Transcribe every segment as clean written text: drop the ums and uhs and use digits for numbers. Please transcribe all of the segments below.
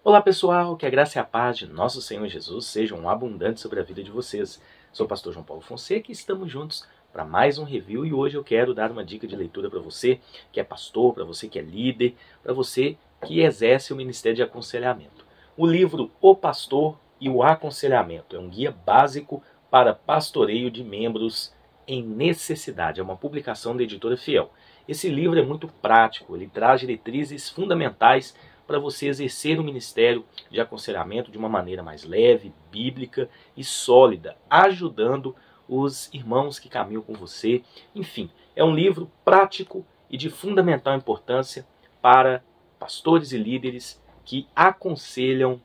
Olá pessoal, que a graça e a paz de nosso Senhor Jesus sejam abundantes sobre a vida de vocês. Sou o pastor João Paulo Fonseca e estamos juntos para mais um review e hoje eu quero dar uma dica de leitura para você que é pastor, para você que é líder, para você que exerce o ministério de aconselhamento. O livro O Pastor e o Aconselhamento é um guia básico para pastoreio de membros em necessidade. É uma publicação da editora Fiel. Esse livro é muito prático, ele traz diretrizes fundamentais para você exercer o ministério de aconselhamento de uma maneira mais leve, bíblica e sólida, ajudando os irmãos que caminham com você. Enfim, é um livro prático e de fundamental importância para pastores e líderes que aconselham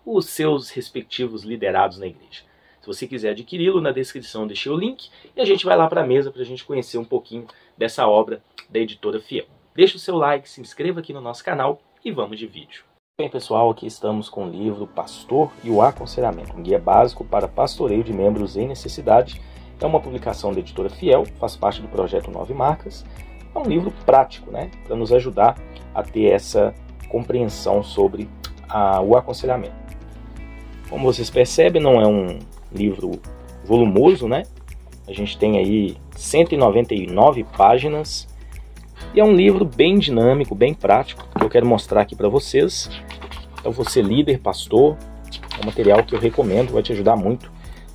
os seus respectivos liderados na igreja. Se você quiser adquiri-lo, na descrição deixei o link e a gente vai lá para a mesa para a gente conhecer um pouquinho dessa obra da editora Fiel. Deixe o seu like, se inscreva aqui no nosso canal e vamos de vídeo. Bem pessoal, aqui estamos com o livro Pastor e o Aconselhamento, um guia básico para pastoreio de membros em necessidade. É uma publicação da editora Fiel, faz parte do projeto 9 Marcas. É um livro prático, né, para nos ajudar a ter essa compreensão sobre o aconselhamento. Como vocês percebem, não é um livro volumoso, né? A gente tem aí 199 páginas. E é um livro bem dinâmico, bem prático, que eu quero mostrar aqui para vocês. Então você líder, pastor, é um material que eu recomendo, vai te ajudar muito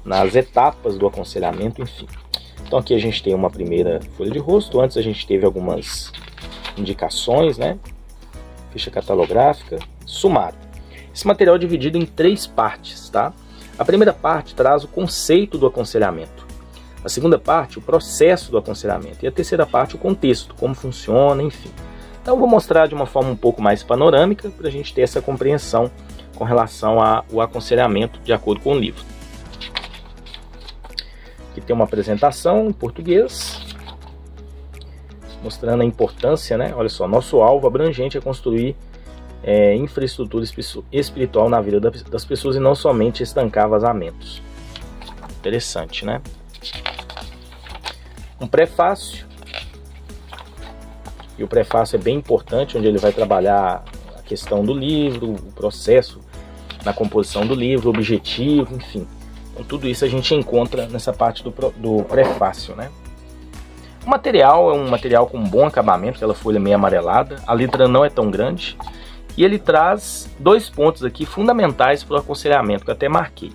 nas etapas do aconselhamento, enfim. Então aqui a gente tem uma primeira folha de rosto, antes a gente teve algumas indicações, né? Ficha catalográfica, sumário. Esse material é dividido em 3 partes, tá? A primeira parte traz o conceito do aconselhamento. A segunda parte, o processo do aconselhamento. E a terceira parte, o contexto, como funciona, enfim. Então eu vou mostrar de uma forma um pouco mais panorâmica para a gente ter essa compreensão com relação ao aconselhamento de acordo com o livro. Aqui tem uma apresentação em português, mostrando a importância, né? Olha só, nosso alvo abrangente é construir infraestrutura espiritual na vida das pessoas e não somente estancar vazamentos. Interessante, né? Um prefácio, e o prefácio é bem importante, onde ele vai trabalhar a questão do livro, o processo na composição do livro, o objetivo, enfim. Então tudo isso a gente encontra nessa parte do prefácio, né? O material é um material com bom acabamento, aquela folha meio amarelada, a letra não é tão grande, e ele traz 2 pontos aqui fundamentais para o aconselhamento, que eu até marquei.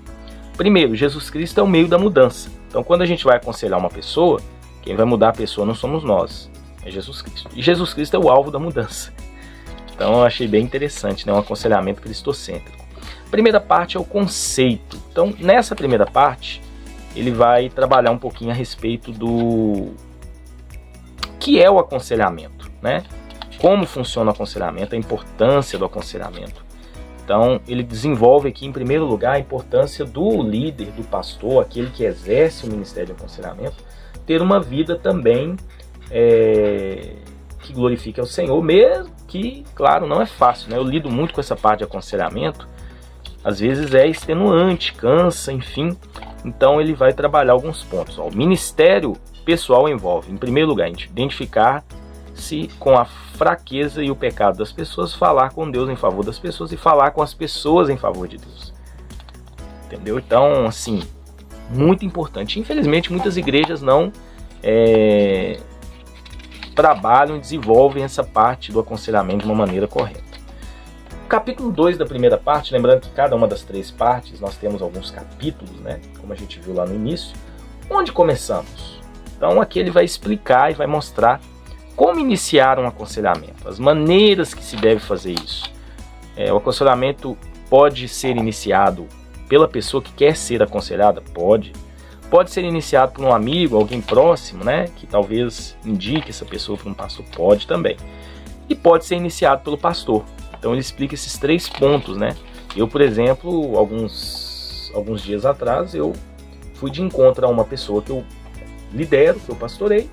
Primeiro, Jesus Cristo é o meio da mudança. Então quando a gente vai aconselhar uma pessoa, quem vai mudar a pessoa não somos nós, é Jesus Cristo. E Jesus Cristo é o alvo da mudança. Então eu achei bem interessante, né? Um aconselhamento cristocêntrico. A primeira parte é o conceito. Então nessa primeira parte, ele vai trabalhar um pouquinho a respeito do que é o aconselhamento, né? Como funciona o aconselhamento, a importância do aconselhamento. Então ele desenvolve aqui em primeiro lugar a importância do líder, do pastor, aquele que exerce o ministério de aconselhamento, ter uma vida também que glorifique ao Senhor, mesmo que, claro, não é fácil, né? Eu lido muito com essa parte de aconselhamento, às vezes é extenuante, cansa, enfim. Então ele vai trabalhar alguns pontos. O ministério pessoal envolve, em primeiro lugar, identificar-se com a fraqueza e o pecado das pessoas, falar com Deus em favor das pessoas e falar com as pessoas em favor de Deus. Entendeu? Então, assim, muito importante. Infelizmente, muitas igrejas não trabalham e desenvolvem essa parte do aconselhamento de uma maneira correta. O capítulo 2 da primeira parte, lembrando que cada uma das 3 partes, nós temos alguns capítulos, né? Como a gente viu lá no início. Onde começamos? Então, aqui ele vai explicar e vai mostrar como iniciar um aconselhamento, as maneiras que se deve fazer isso. O aconselhamento pode ser iniciado pela pessoa que quer ser aconselhada? Pode ser iniciado por um amigo, alguém próximo, né? Que talvez indique essa pessoa para um pastor, pode também. E pode ser iniciado pelo pastor. Então ele explica esses 3 pontos, né? Eu, por exemplo, alguns dias atrás, eu fui de encontro a uma pessoa que eu lidero, que eu pastorei,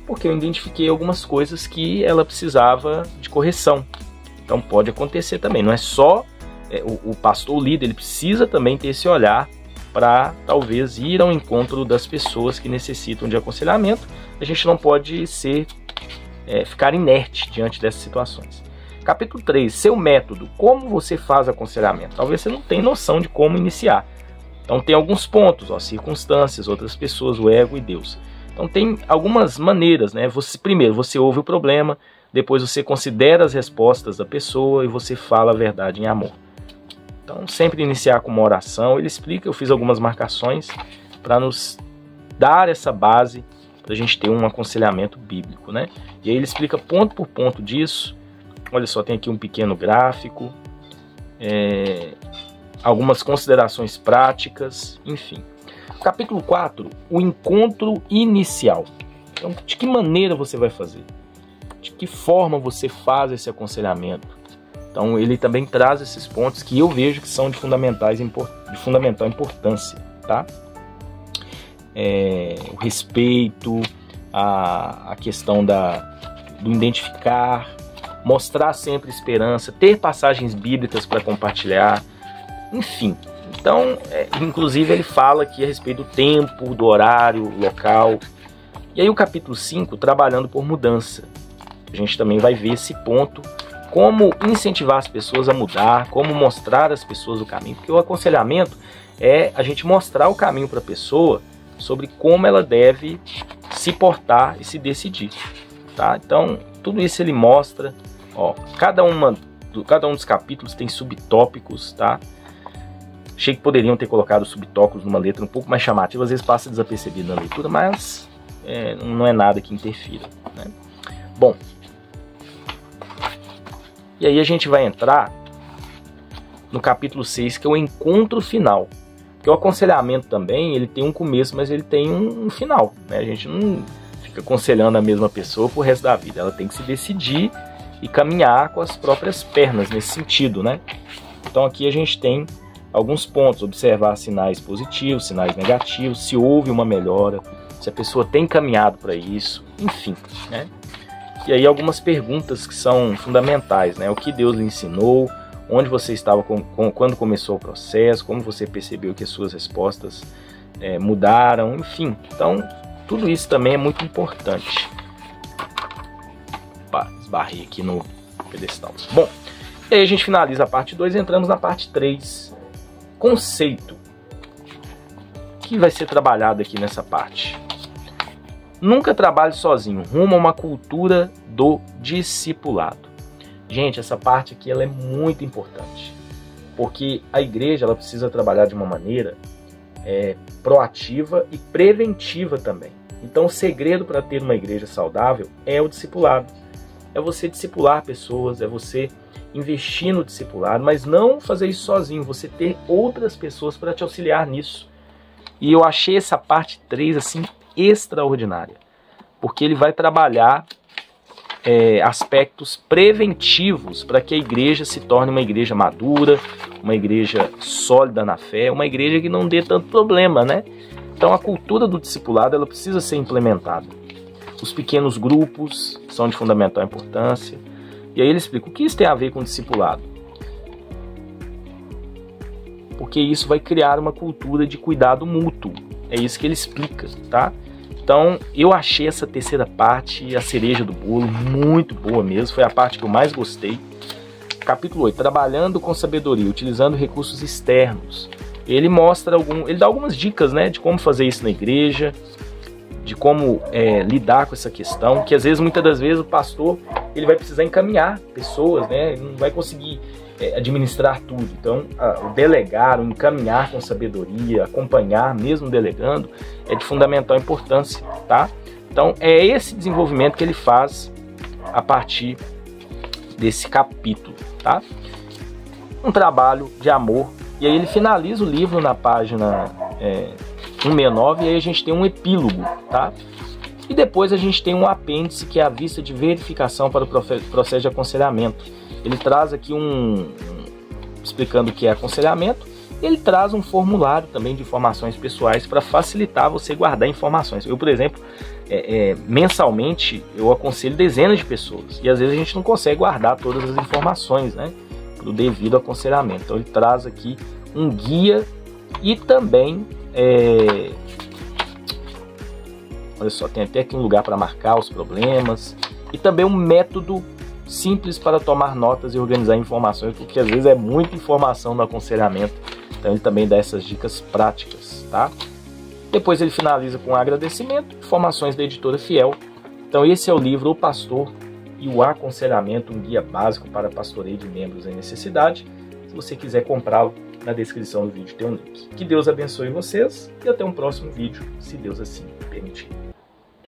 porque eu identifiquei algumas coisas que ela precisava de correção. Então pode acontecer também, não é só o pastor, o líder, ele precisa também ter esse olhar para talvez ir ao encontro das pessoas que necessitam de aconselhamento. A gente não pode ficar inerte diante dessas situações. Capítulo 3, seu método, como você faz aconselhamento? Talvez você não tenha noção de como iniciar. Então tem alguns pontos, ó, circunstâncias, outras pessoas, o ego e Deus. Então tem algumas maneiras, né? Primeiro você ouve o problema, depois você considera as respostas da pessoa e você fala a verdade em amor. Então sempre iniciar com uma oração. Ele explica, eu fiz algumas marcações para nos dar essa base para a gente ter um aconselhamento bíblico, né? E aí ele explica ponto por ponto disso. Olha só, tem aqui um pequeno gráfico, algumas considerações práticas, enfim. Capítulo 4, o encontro inicial. Então, de que maneira você vai fazer? De que forma você faz esse aconselhamento? Então, ele também traz esses pontos que eu vejo que são de fundamental importância, tá? O respeito, a questão do identificar, mostrar sempre esperança, ter passagens bíblicas para compartilhar, enfim. Então, inclusive ele fala aqui a respeito do tempo, do horário, local. E aí o capítulo 5, trabalhando por mudança. A gente também vai ver esse ponto, como incentivar as pessoas a mudar, como mostrar às pessoas o caminho, porque o aconselhamento é a gente mostrar o caminho para a pessoa sobre como ela deve se portar e se decidir, tá? Então, tudo isso ele mostra, ó, cada um dos capítulos tem subtópicos, tá? Achei que poderiam ter colocado subtópicos numa letra um pouco mais chamativa, às vezes passa desapercebido na leitura, mas não é nada que interfira, né? Bom, e aí a gente vai entrar no capítulo 6, que é o encontro final. Porque o aconselhamento também, ele tem um começo, mas ele tem um final, né? A gente não fica aconselhando a mesma pessoa pro resto da vida. Ela tem que se decidir e caminhar com as próprias pernas nesse sentido, né? Então aqui a gente tem alguns pontos: observar sinais positivos, sinais negativos, se houve uma melhora, se a pessoa tem caminhado para isso, enfim, né? E aí algumas perguntas que são fundamentais, né? O que Deus lhe ensinou, onde você estava quando começou o processo, como você percebeu que as suas respostas mudaram, enfim. Então, tudo isso também é muito importante. Opa, esbarrei aqui no pedestal. Bom, e aí a gente finaliza a parte 2 e entramos na parte 3. Conceito. O que vai ser trabalhado aqui nessa parte? Nunca trabalhe sozinho, rumo a uma cultura do discipulado. Gente, essa parte aqui ela é muito importante, porque a igreja ela precisa trabalhar de uma maneira proativa e preventiva também. Então o segredo para ter uma igreja saudável é o discipulado. É você discipular pessoas, é você investir no discipulado, mas não fazer isso sozinho, você ter outras pessoas para te auxiliar nisso. E eu achei essa parte 3 assim extraordinária, porque ele vai trabalhar aspectos preventivos para que a igreja se torne uma igreja madura, uma igreja sólida na fé, uma igreja que não dê tanto problema, né? Então a cultura do discipulado ela precisa ser implementada. Os pequenos grupos são de fundamental importância. E aí ele explica o que isso tem a ver com o discipulado. Porque isso vai criar uma cultura de cuidado mútuo. É isso que ele explica, tá? Então, eu achei essa terceira parte, a cereja do bolo, muito boa mesmo. Foi a parte que eu mais gostei. Capítulo 8, trabalhando com sabedoria, utilizando recursos externos. Ele mostra ele dá algumas dicas, né, de como fazer isso na igreja, de como lidar com essa questão, que às vezes, muitas das vezes, o pastor ele vai precisar encaminhar pessoas, né? Ele não vai conseguir administrar tudo. Então, o delegar, o encaminhar com sabedoria, acompanhar, mesmo delegando, é de fundamental importância, tá? Então, é esse desenvolvimento que ele faz a partir desse capítulo, tá? Um trabalho de amor. E aí ele finaliza o livro na página 169, e aí a gente tem um epílogo, tá? E depois a gente tem um apêndice, que é a vista de verificação para o processo de aconselhamento. Ele traz aqui explicando o que é aconselhamento. Ele traz um formulário também de informações pessoais para facilitar você guardar informações. Eu, por exemplo, mensalmente eu aconselho dezenas de pessoas, e às vezes a gente não consegue guardar todas as informações, né, do devido aconselhamento. Então ele traz aqui um guia e também olha só, tem até aqui um lugar para marcar os problemas, e também um método simples para tomar notas e organizar informações, porque às vezes é muita informação no aconselhamento. Então ele também dá essas dicas práticas, tá? Depois ele finaliza com um agradecimento, informações da editora Fiel. Então esse é o livro O Pastor e o Aconselhamento, um guia básico para pastoreio de membros em necessidade. Se você quiser comprá-lo, na descrição do vídeo tem um link. Que Deus abençoe vocês e até um próximo vídeo, se Deus assim permitir.